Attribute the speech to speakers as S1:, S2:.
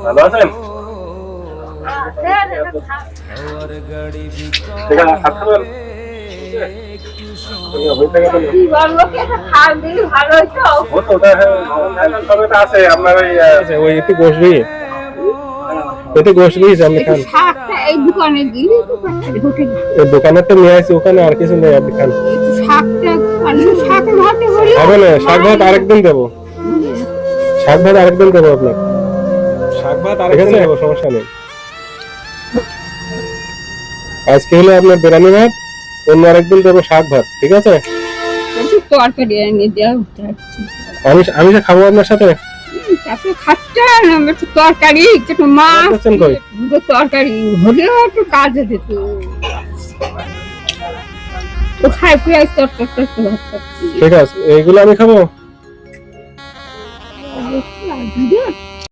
S1: ভালো আছেন? দোকানে তো নিয়ে আসি, ওখানে আর কিছু নেই, আপনি খান। হবে না, শাক ভাত আরেকদিন দেবো, শাক ভাত আরেকদিন দেবো আপনার, শাক ভাত আরেকদিন দেবো, সমস্যা নেই। আজকে হলো আপনার বিরিয়ানি ভাত, অন্য আরেকদিন দেবো শাক ভাত, ঠিক আছে? আমি যে খাবো আপনার সাথে,
S2: তরকারি তরকারি হলেও একটু কাজে দিত খাই পেঁয়াজ তরকারি।
S1: ঠিক আছে, এইগুলো আমি খাবো।